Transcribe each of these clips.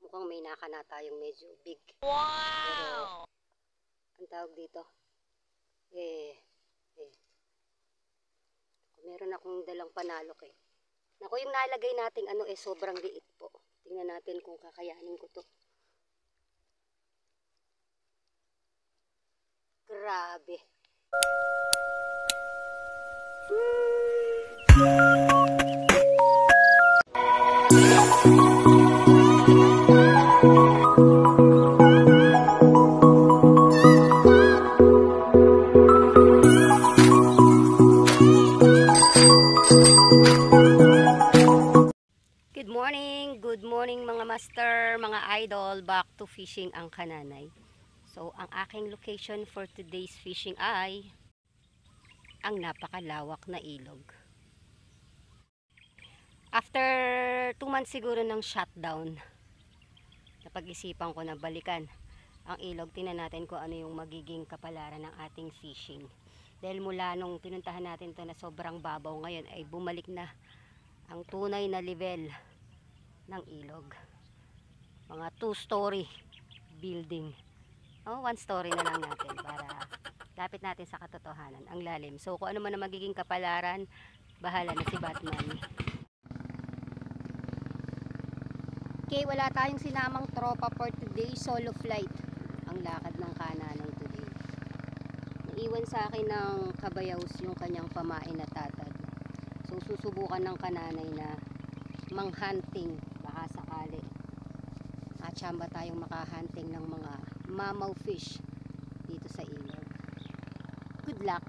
Mukhang may nakana tayong medyo big. Wow! Pero, ang tawag dito, meron akong dalang panalok eh. Naku, yung nalagay nating sobrang liit po. Tingnan natin kung kakayanin ko to. Grabe. Good morning mga master, mga idol, back to fishing ang Kananay. So, ang aking location for today's fishing ay ang napakalawak na ilog. After 2 months siguro ng shutdown, napag-isipan ko na balikan ang ilog. Tingnan natin kung ano yung magiging kapalaran ng ating fishing. Dahil mula nung pinuntahan natin to na sobrang babaw, ngayon ay bumalik na ang tunay na level ng ilog. Mga 2-story building. 1 story na lang natin para lapit natin sa katotohanan, ang lalim. So kung ano man ang magiging kapalaran, bahala na si Batman. Okay, wala tayong sinamang tropa for today, solo flight ang lakad ng Kananay today. Naiwan sa akin ng kabayaws yung kanyang pamain na tatad. So susubukan ng Kananay na manghunting, baka sakali chamba tayong makahunting ng mga mamaw fish dito sa ilog. Good luck.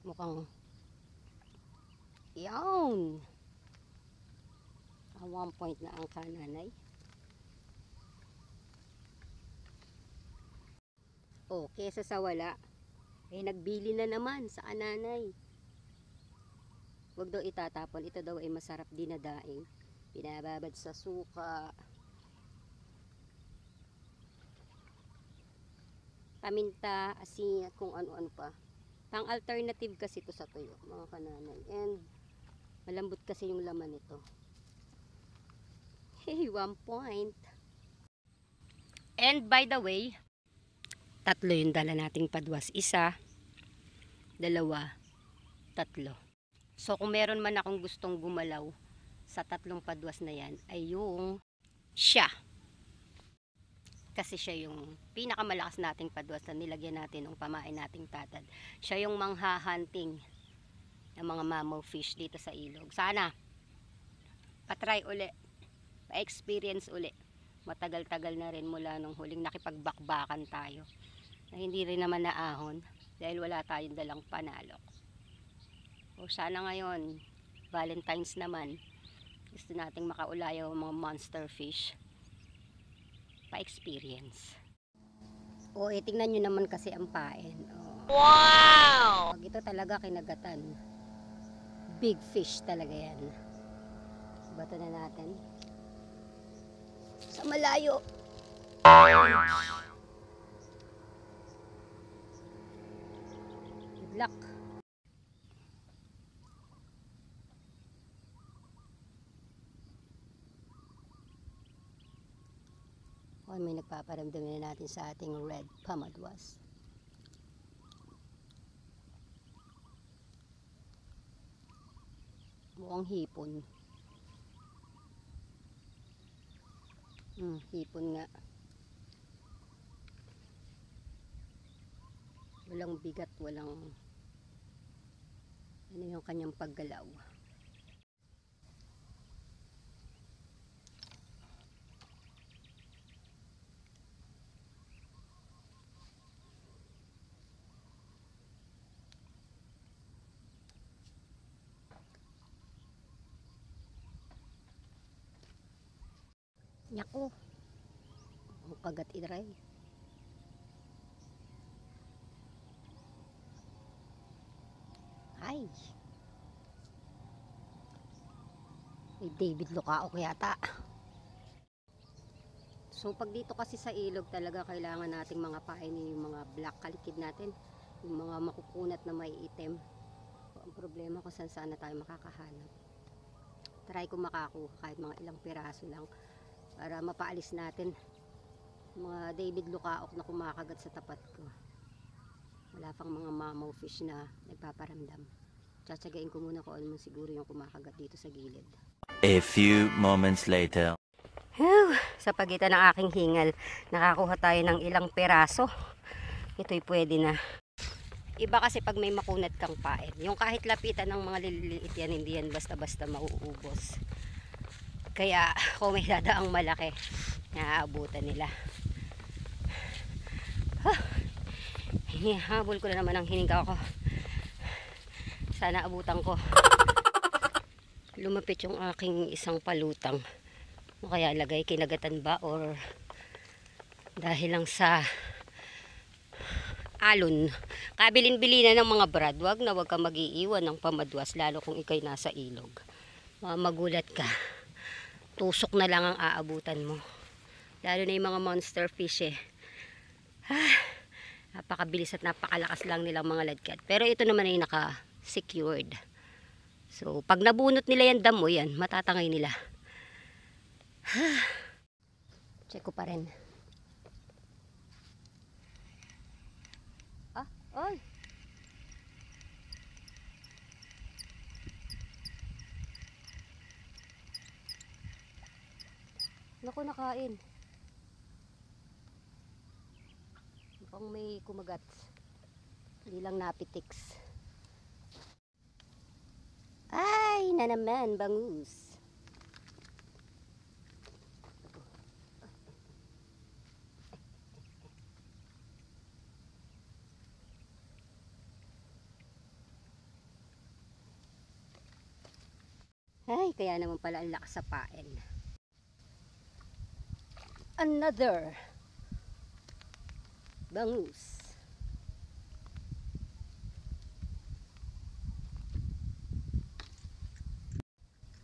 Mukhang yawn. 1 point na ang Kananay. Kesa sa wala, nagbili na naman sa Kananay. Huwag daw itatapon. Ito daw ay masarap dinadaing. Pinababad sa suka, paminta, asin, at kung ano-ano pa. Pang alternative kasi ito sa tuyo, mga Kananay. And malambot kasi yung laman nito. 1 point. And by the way, 3 yung dala nating padwas. 1, 2, 3. So kung meron man akong gustong gumalaw sa 3 padwas na yan, ay yung siya. Kasi siya yung pinakamalakas nating padwas na nilagyan natin ng pamain nating tatad. Siya yung mangha-hunting ng mga mamaw fish dito sa ilog. Sana patry uli, pa-experience uli. Matagal-tagal na rin mula nung huling nakipagbakbakan tayo na hindi rin naman naahon dahil wala tayong dalang panalok. O sana ngayon, Valentine's naman, gusto nating makaulayaw mga monster fish, pa-experience. Tingnan nyo naman kasi ang pain. Wow! Pag ito talaga kinagatan, big fish talaga yan. Bato na natin sa malayo. Good luck. May nagpaparamdam na natin sa ating red pamadwas. Mukhang hipon. Hipon nga. Walang bigat, walang yung kanyang paggalaw. Naku, ang kagat idray. Ay, may David Lucao yata. So pag dito kasi sa ilog talaga kailangan nating mga pain yung mga black kalikid natin, yung mga makukunat na may itim. So, ang problema ko saan na tayo makakahanap. Try ko makakuha kahit mga ilang piraso lang. para mapaalis natin mga David Lucaok na kumakagat sa tapat ko. Wala pang mga mamaw fish na nagpaparamdam. Tsatsagain ko muna kung ano man siguro yung kumakagat dito sa gilid. A few moments later. Sa pagitan ng aking hingal, nakakuha tayo ng ilang peraso. Ito'y pwede na. Iba kasi pag may makunat kang pain, yung kahit lapitan ng mga liliit yan, hindi yan basta-basta mauubos. Kaya kung may dadaang malaki, naaabutan nila. Hinihabol ko na naman ang hininga ko. Sana abutan ko. Lumapit yung aking isang palutang. Ano kaya lagay, kinagatan ba or dahil lang sa alon. Kabilin-bili na ng mga brad, wag ka mag-iiwan ng pamadwas, lalo kung ikay nasa ilog. Magulat ka. Tusok na lang ang aabutan mo. Lalo na yung mga monster fish eh. Napakabilis at napakalakas lang nilang mga ladkat. Pero ito naman ay naka-secured. So, pag nabunot nila yan damo yan, matatangay nila. Check ko pa rin. Ay! Naku, nakain. Mukhang may kumagat. Hindi lang napitiks. Ay, na naman, bangus. Ay, kaya naman pala ang lakas sa pain. Another bangus.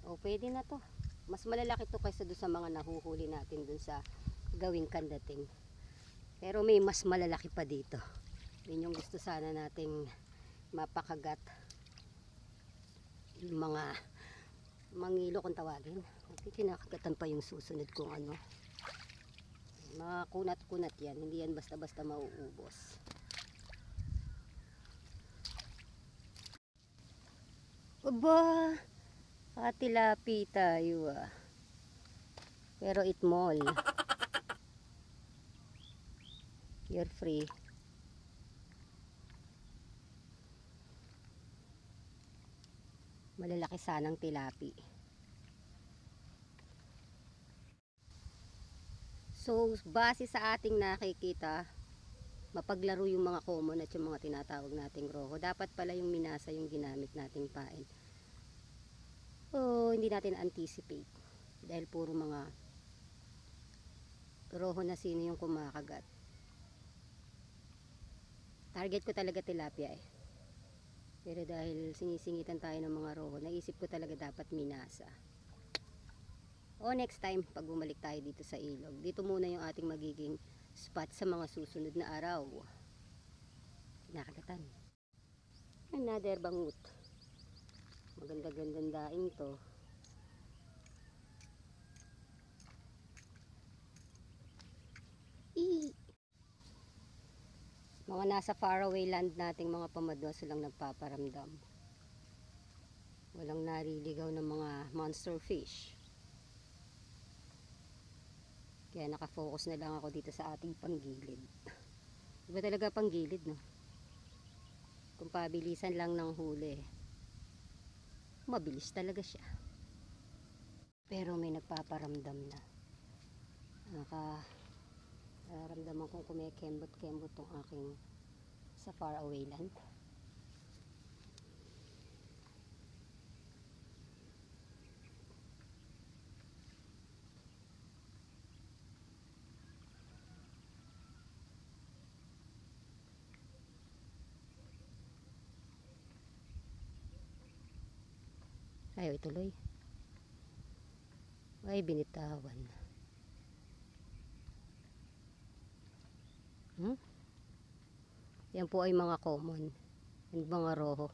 O, pwede na to. Mas malalaki to kaysa doon sa mga nahuhuli natin doon sa gawing kandating. Pero may mas malalaki pa dito. Yun yung gusto sana nating mapakagat. Yung mga mangilo kung tawagin. Kinakagatan pa yung susunod kung ano. Mga kunat-kunat yan. Hindi yan basta-basta mauubos. Aba! Katilapi tayo ah. Pero eat mall. You're free. Malalaki sanang tilapi. So, base sa ating nakikita, mapaglaro yung mga common at yung mga tinatawag nating roho. Dapat pala yung minasa yung ginamit nating pain. Oh, hindi natin anticipate. Dahil puro mga roho na sino yung kumakagat. Target ko talaga tilapia eh. Pero dahil sinisingitan tayo ng mga roho, naisip ko talaga dapat minasa. O next time, pag bumalik tayo dito sa ilog, dito muna yung ating magiging spot sa mga susunod na araw. Nakagatan. Another bangut. Maganda-gandang daing to. Mga nasa faraway land nating mga pamadwas lang nagpaparamdam. Walang nariligaw ng mga monster fish. Kaya nakafocus na lang ako dito sa ating panggilid. Iba talaga panggilid, no? Kung pabilisan lang ng huli, mabilis talaga siya. Pero may nagpaparamdam na. Nararamdaman kong kumikembot-kembot tong aking sa faraway land. Ayaw ituloy. Ay, binitawan. Yan po ay mga common. Yung mga roho.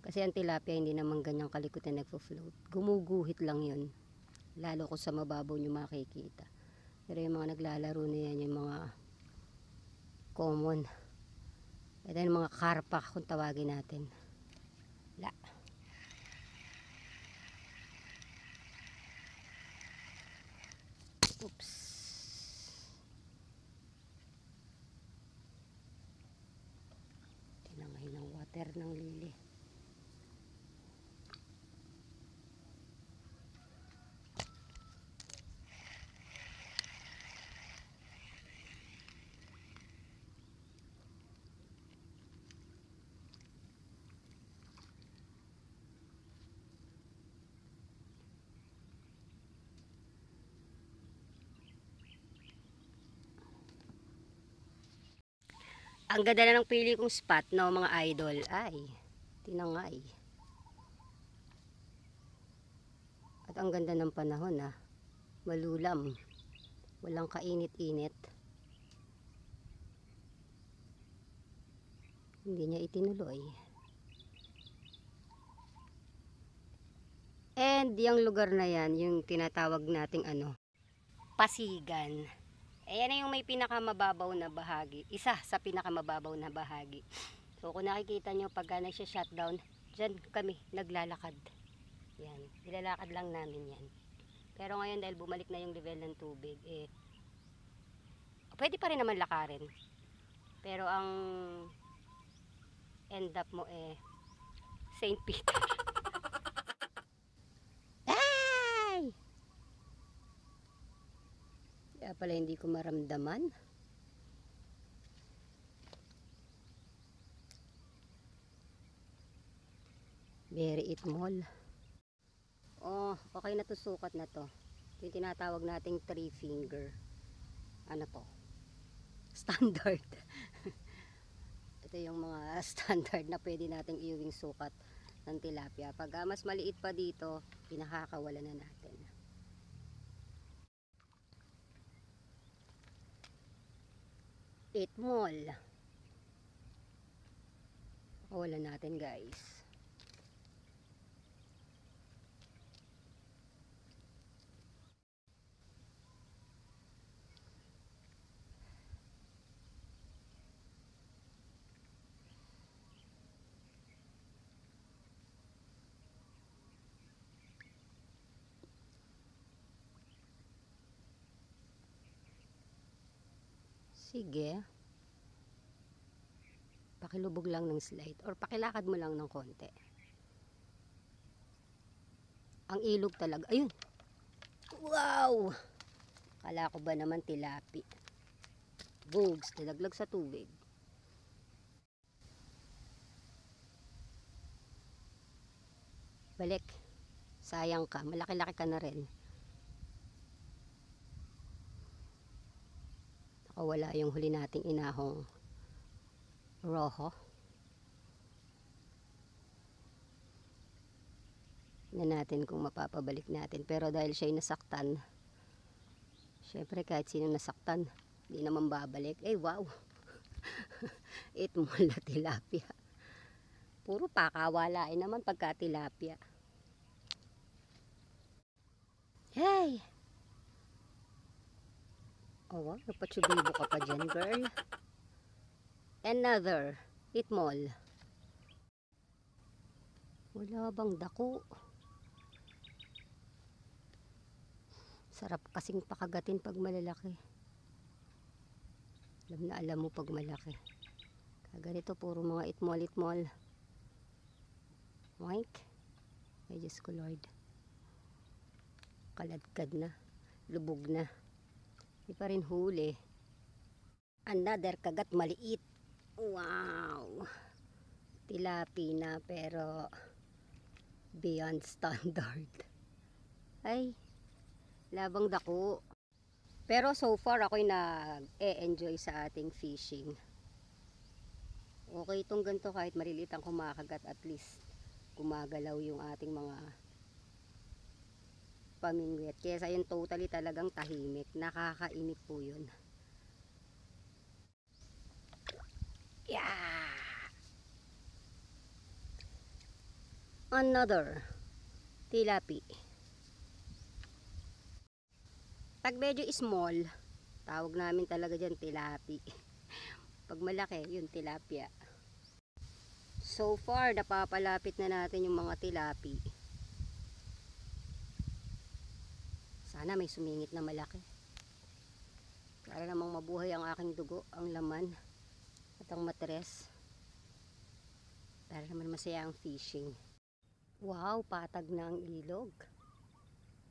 Kasi ang tilapia hindi naman ganyang kalikot na nagpo-float. Gumuguhit lang yun. lalo ko sa mababaw nyo makikita. Pero yung mga naglalaro na yan, yung mga common, ito yung mga karpa kung tawagin natin. La. Oops. Tinangay ng water ng lili. Ang ganda na ng pili kong spot, no, mga idol. Ay, tinangay. At ang ganda ng panahon, ha. Malulam. Walang kainit-init. Hindi niya itinuloy. And yung lugar na yan, yung tinatawag nating Pasigan. Ayan na yung may pinakamababaw na bahagi. Isa sa pinakamababaw na bahagi. So kung nakikita nyo pagka nagsha-shutdown, dyan kami naglalakad. Yan. Nilalakad lang namin yan. Pero ngayon dahil bumalik na yung level ng tubig, pwede pa rin naman lakarin. Pero ang end up mo St. Peter. Ay! Kaya pala hindi ko maramdaman. Very small. Oh, okay na to, sukat na to. Ito yung tinatawag nating 3 finger. Ano to? Standard. Ito yung mga standard na pwede nating iuwing sukat ng tilapia. Pag mas maliit pa dito, pinakakawala na natin. Itmol. Wala natin, guys. Sige. Pakilubog lang ng slide or pakilakad mo lang ng konti. Ang ilog talaga. Ayun. Wow! Kala ko ba naman tilapi. Bugs, nilaglag sa tubig. Balik. Sayang ka. Malaki-laki ka na rin. Nakawala yung huli nating inahong roho. Na natin kung mapapabalik natin. Pero dahil siya'y nasaktan, syempre kahit sino nasaktan, di naman babalik. Wow! Itmol na tilapia. Puro pakawalain naman pagka tilapia. Hey! Oh wow, napatsubibo ka pa dyan, girl. Another itmol. Wala bang dako? Sarap kasing pakagatin pag malalaki. Alam na alam mo pag malaki. Kaganito puro mga itmol. Oink. Ay Diyos ko Lord. Kaladkad na. Lubog na. Hindi pa rin huli. Another kagat maliit. Wow. Tilapi na pero beyond standard. Ay, labang dako. Pero so far ako'y nag-e-enjoy sa ating fishing. Okay itong ganito kahit maliliit ang kumakagat, at least gumagalaw yung ating mga pamingwit. Kesa yung totally talagang tahimik. Nakakainip po yun. Yeah! Another tilapi. Pag medyo small, tawag namin talaga dyan tilapi. Pag malaki, yun tilapia. So far, napapalapit na natin yung mga tilapi. Sana may sumingit na malaki. Para namang mabuhay ang aking dugo, ang laman, at ang matres. Para naman masaya ang fishing. Wow, patag na ang ilog.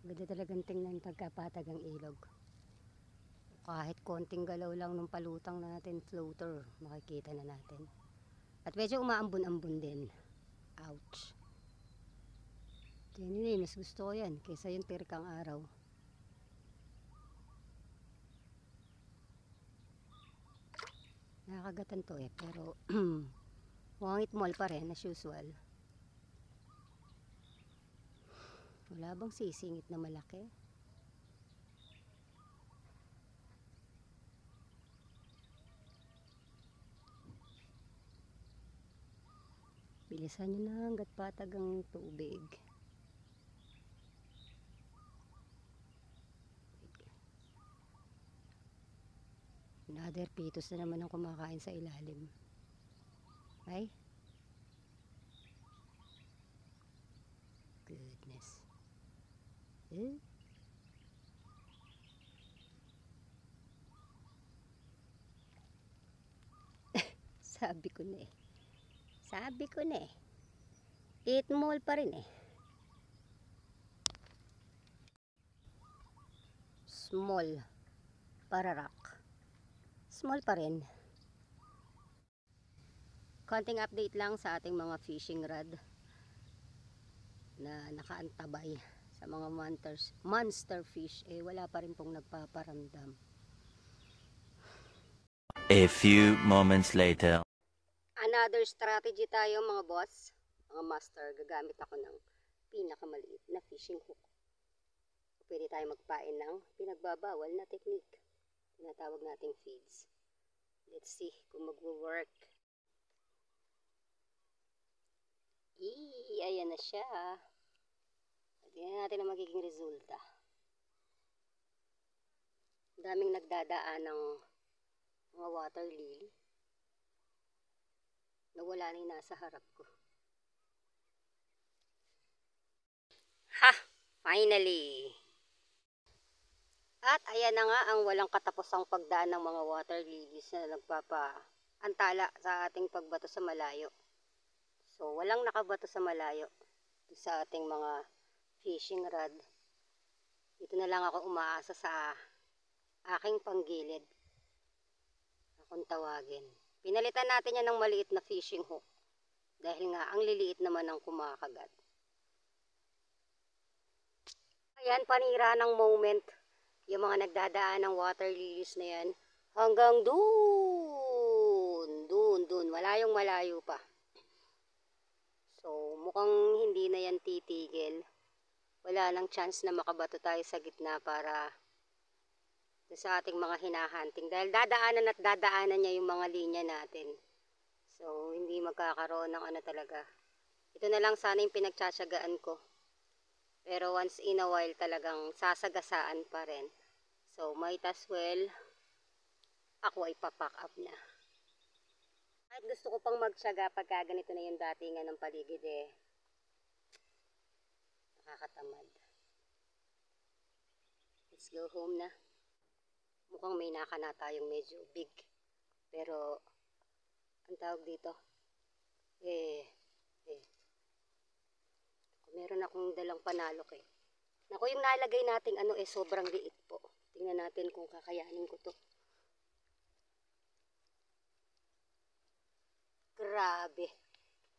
Ganda talagang tingnan pagkapatag ang ilog. Kahit konting galaw lang nung palutang natin, floater, makikita na natin. At medyo umaambon-ambon din. Ouch. Anyway, mas gusto ko yan kaysa yung tirkang araw. Nakakagatan to pero wangit mall pa rin as usual. Wala bang sisingit na malaki? Bilisan nyo na hanggat patag ang tubig. Another pitos na naman ang kumakain sa ilalim. Ay? Goodness. Eh? Sabi ko na eh. Sabi ko na eh. Eat mall pa rin eh. Small. Pararak. Small pa rin. Konting update lang sa ating mga fishing rod na nakaantabay sa mga monster fish. Eh wala pa rin pong nagpaparamdam. A few moments later. Another strategy tayo mga boss, mga master. Gagamit ako ng pinakamaliit na fishing hook. Pwede tayo magpain ng pinagbabawal na technique. Tinatawag nating feeds. Let's see kung mag-work. Ayan na siya. Tingnan natin ang magiging resulta. Daming nagdadaan ng mga water lily. Nawala na yung nasa harap ko. Ha! Finally! At ayan na nga ang walang katapusang pagdaan ng mga water lilies na nagpapaantala sa ating pagbato sa malayo. So, walang nakabato sa malayo sa ating mga fishing rod. Dito na lang ako umaasa sa aking panggilid. Akong tawagin. Pinalitan natin yan ng maliit na fishing hook. Dahil nga, ang liliit naman ang kumakagat. Ayan, panira ng moment. Yung mga nagdadaan ng water lilies na yan. Hanggang dun. Malayo pa. So, mukhang hindi na yan titigil. Wala nang chance na makabato tayo sa gitna para sa ating mga hinahunting. Dahil dadaanan niya yung mga linya natin. So, hindi magkakaroon ng talaga. Ito na lang sana yung pinagtsatsagaan ko. Pero once in a while talagang sasagasaan pa rin. So, might as well, ako ay papack up na. Kahit gusto ko pang magtsaga pagka ganito na yung datingan ng paligid eh. Nakakatamad. Let's go home na. Mukhang may naka na tayong medyo big. Pero, ang tawag dito, meron akong dalang panalok eh. Naku, yung nalagay nating sobrang liit po. Tingnan natin kung kakayanin ko to. Grabe.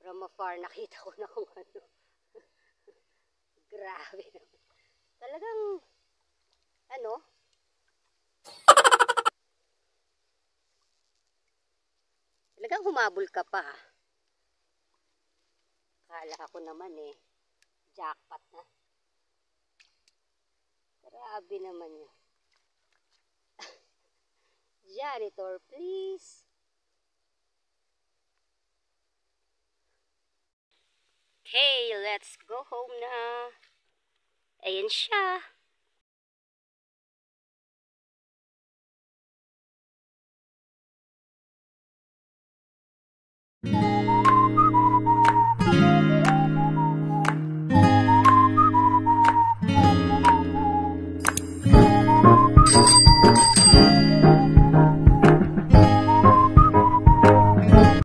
From afar, nakita ko na kung ano. Grabe. Talagang, talagang humabol ka pa. Kala ko naman jackpot na. Grabe naman yun. Janitor, please. Okay, let's go home na. Ayan siya.